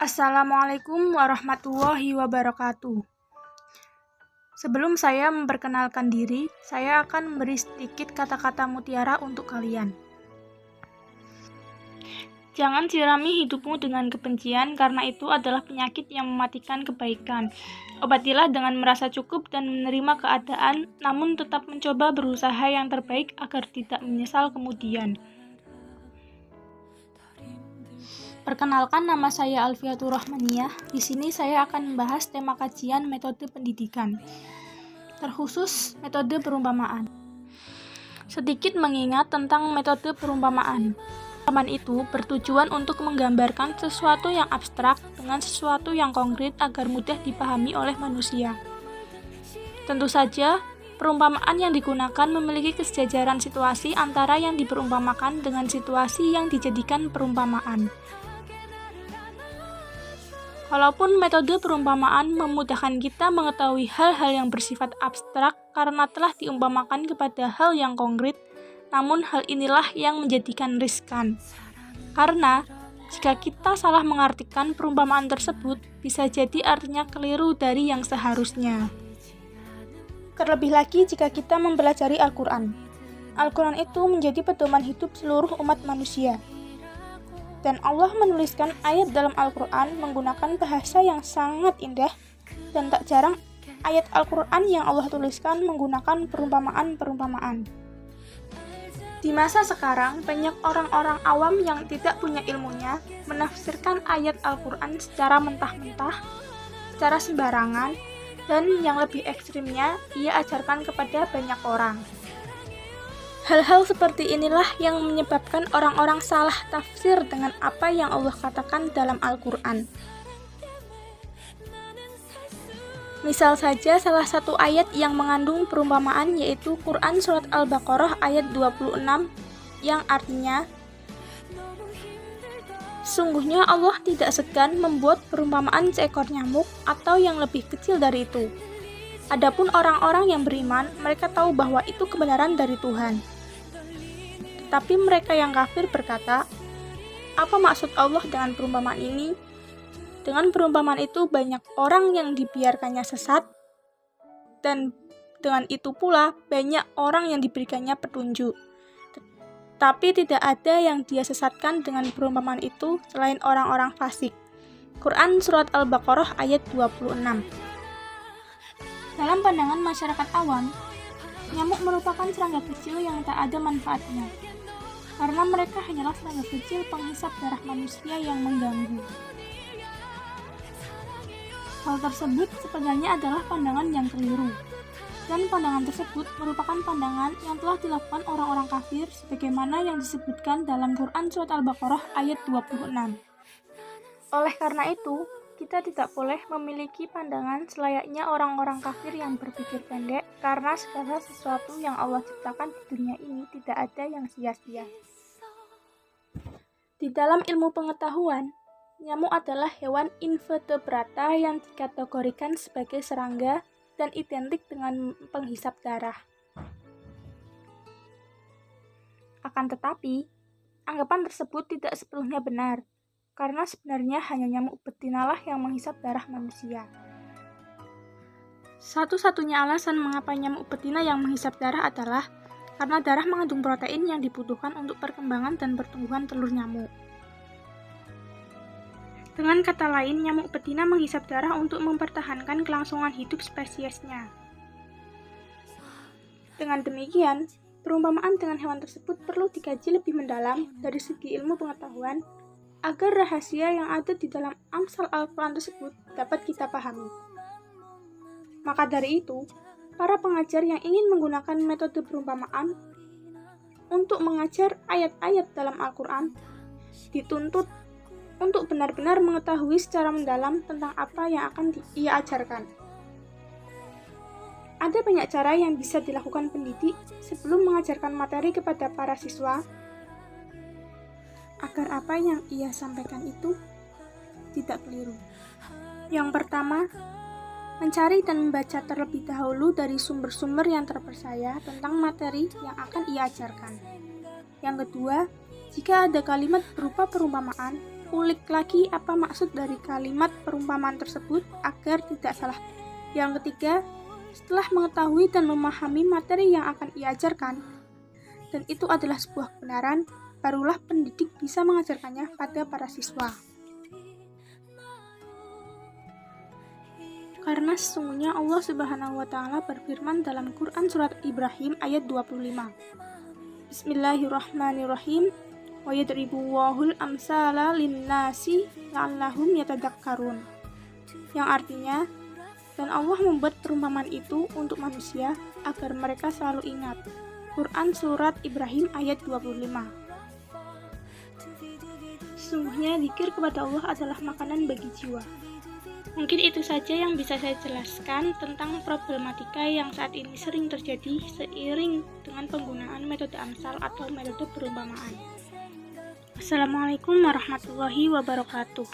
Assalamualaikum warahmatullahi wabarakatuh. Sebelum saya memperkenalkan diri, saya akan memberi sedikit kata-kata mutiara untuk kalian. Jangan sirami hidupmu dengan kebencian, karena itu adalah penyakit yang mematikan kebaikan. Obatilah dengan merasa cukup dan menerima keadaan, namun tetap mencoba berusaha yang terbaik agar tidak menyesal kemudian. Perkenalkan, nama saya Alfiatur Rahmaniyah. Di sini saya akan membahas tema kajian metode pendidikan, terkhusus metode perumpamaan. Sedikit mengingat tentang metode perumpamaan. Perumpamaan itu bertujuan untuk menggambarkan sesuatu yang abstrak dengan sesuatu yang konkret agar mudah dipahami oleh manusia. Tentu saja, perumpamaan yang digunakan memiliki kesejajaran situasi antara yang diperumpamakan dengan situasi yang dijadikan perumpamaan. Walaupun metode perumpamaan memudahkan kita mengetahui hal-hal yang bersifat abstrak karena telah diumpamakan kepada hal yang konkret, namun hal inilah yang menjadikan riskan. Karena jika kita salah mengartikan perumpamaan tersebut, bisa jadi artinya keliru dari yang seharusnya. Terlebih lagi jika kita mempelajari Al-Quran. Al-Quran itu menjadi pedoman hidup seluruh umat manusia. Dan Allah menuliskan ayat dalam Al-Quran menggunakan bahasa yang sangat indah, dan tak jarang ayat Al-Quran yang Allah tuliskan menggunakan perumpamaan-perumpamaan. Di masa sekarang, banyak orang-orang awam yang tidak punya ilmunya menafsirkan ayat Al-Quran secara mentah-mentah, secara sembarangan, dan yang lebih ekstrimnya, ia ajarkan kepada banyak orang. Hal-hal seperti inilah yang menyebabkan orang-orang salah tafsir dengan apa yang Allah katakan dalam Al-Quran. Misal saja salah satu ayat yang mengandung perumpamaan yaitu Quran Surat Al-Baqarah ayat 26 yang artinya, sungguhnya Allah tidak segan membuat perumpamaan seekor nyamuk atau yang lebih kecil dari itu. Adapun orang-orang yang beriman, mereka tahu bahwa itu kebenaran dari Tuhan. Tetapi mereka yang kafir berkata, apa maksud Allah dengan perumpamaan ini? Dengan perumpamaan itu banyak orang yang dibiarkannya sesat, dan dengan itu pula banyak orang yang diberikannya petunjuk. Tapi tidak ada yang dia sesatkan dengan perumpamaan itu selain orang-orang fasik. Quran Surat Al-Baqarah ayat 26. Dalam pandangan masyarakat awam, nyamuk merupakan serangga kecil yang tak ada manfaatnya, karena mereka hanyalah serangga kecil penghisap darah manusia yang mengganggu. Hal tersebut sebenarnya adalah pandangan yang keliru, dan pandangan tersebut merupakan pandangan yang telah dilakukan orang-orang kafir sebagaimana yang disebutkan dalam Quran Surat Al-Baqarah ayat 26. Oleh karena itu, kita tidak boleh memiliki pandangan selayaknya orang-orang kafir yang berpikir pendek, karena segala sesuatu yang Allah ciptakan di dunia ini tidak ada yang sia-sia. Di dalam ilmu pengetahuan, nyamuk adalah hewan invertebrata yang dikategorikan sebagai serangga dan identik dengan penghisap darah. Akan tetapi, anggapan tersebut tidak sepenuhnya benar, karena sebenarnya hanya nyamuk betinalah yang menghisap darah manusia. Satu-satunya alasan mengapa nyamuk betina yang menghisap darah adalah karena darah mengandung protein yang dibutuhkan untuk perkembangan dan pertumbuhan telur nyamuk. Dengan kata lain, nyamuk betina menghisap darah untuk mempertahankan kelangsungan hidup spesiesnya. Dengan demikian, perumpamaan dengan hewan tersebut perlu dikaji lebih mendalam dari segi ilmu pengetahuan agar rahasia yang ada di dalam amsal Al-Quran tersebut dapat kita pahami. Maka dari itu, para pengajar yang ingin menggunakan metode perumpamaan untuk mengajar ayat-ayat dalam Al-Quran dituntut untuk benar-benar mengetahui secara mendalam tentang apa yang akan ia ajarkan. Ada banyak cara yang bisa dilakukan pendidik sebelum mengajarkan materi kepada para siswa, agar apa yang ia sampaikan itu tidak keliru. Yang pertama, mencari dan membaca terlebih dahulu dari sumber-sumber yang terpercaya tentang materi yang akan ia ajarkan. Yang kedua, jika ada kalimat berupa perumpamaan, ulik lagi apa maksud dari kalimat perumpamaan tersebut agar tidak salah. Yang ketiga, setelah mengetahui dan memahami materi yang akan ia ajarkan, dan itu adalah sebuah kebenaran, barulah pendidik bisa mengajarkannya pada para siswa. Karena sesungguhnya Allah Subhanahu wa Ta'ala berfirman dalam Quran Surat Ibrahim ayat 25. Bismillahirrahmanirrahim. Wa yadribullahul amsala linnasi la'allahum yatadakkarun. Yang artinya, dan Allah membuat perumpamaan itu untuk manusia agar mereka selalu ingat. Quran Surat Ibrahim ayat 25. Sesungguhnya zikir kepada Allah adalah makanan bagi jiwa. Mungkin itu saja yang bisa saya jelaskan tentang problematika yang saat ini sering terjadi seiring dengan penggunaan metode amsal atau metode perumpamaan. Assalamualaikum warahmatullahi wabarakatuh.